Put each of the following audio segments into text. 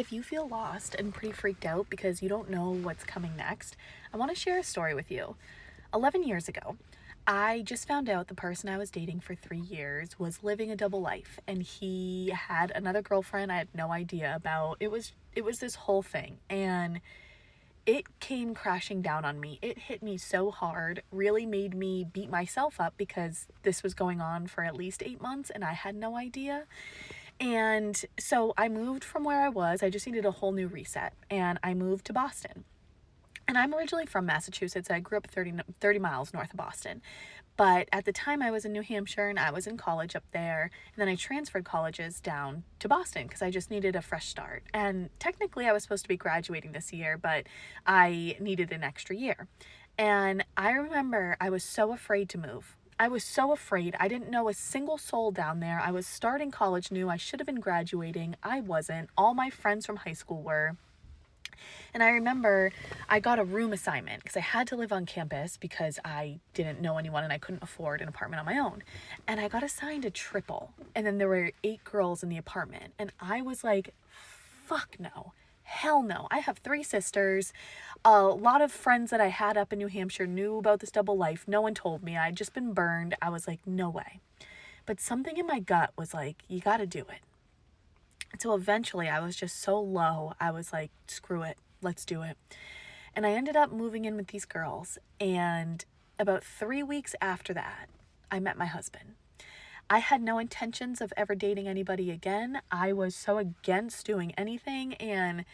If you feel lost and pretty freaked out because you don't know what's coming next, I want to share a story with you. 11 years ago, I just found out the person I was dating for 3 years was living a double life and he had another girlfriend I had no idea about. It was this whole thing, and it came crashing down on me. It hit me so hard, really made me beat myself up because this was going on for at least 8 months and I had no idea. And so I moved from where I was. I just needed a whole new reset. And I moved to Boston. And I'm originally from Massachusetts. I grew up 30 miles north of Boston. But at the time, I was in New Hampshire and I was in college up there. And then I transferred colleges down to Boston because I just needed a fresh start. And technically, I was supposed to be graduating this year, but I needed an extra year. And I remember I was so afraid to move. I was so afraid. I didn't know a single soul down there. I was starting college new. I should have been graduating. I wasn't. All my friends from high school were. And I remember I got a room assignment because I had to live on campus because I didn't know anyone and I couldn't afford an apartment on my own. And I got assigned a triple. And then there were 8 girls in the apartment. And I was like, fuck no. Hell no. I have 3 sisters. A lot of friends that I had up in New Hampshire knew about this double life. No one told me. I'd just been burned. I was like, no way. But something in my gut was like, you got to do it. So eventually I was just so low. I was like, screw it. Let's do it. And I ended up moving in with these girls. And about 3 weeks after that, I met my husband. I had no intentions of ever dating anybody again. I was so against doing anything, and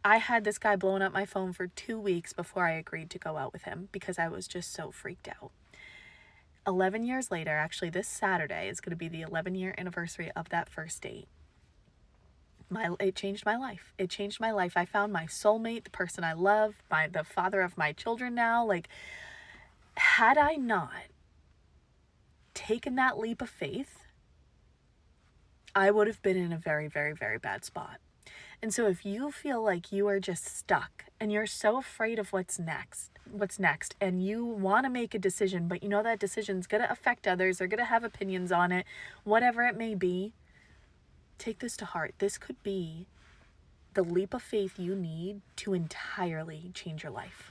I had this guy blowing up my phone for 2 weeks before I agreed to go out with him because I was just so freaked out. 11 years later, actually this Saturday is going to be the 11-year anniversary of that first date. It changed my life. It changed my life. I found my soulmate, the person I love, the father of my children now. Like, had I not taken that leap of faith, I would have been in a very, very, very bad spot. And so if you feel like you are just stuck and you're so afraid of what's next, and you want to make a decision, but you know that decision's going to affect others, they're going to have opinions on it, whatever it may be, take this to heart. This could be the leap of faith you need to entirely change your life.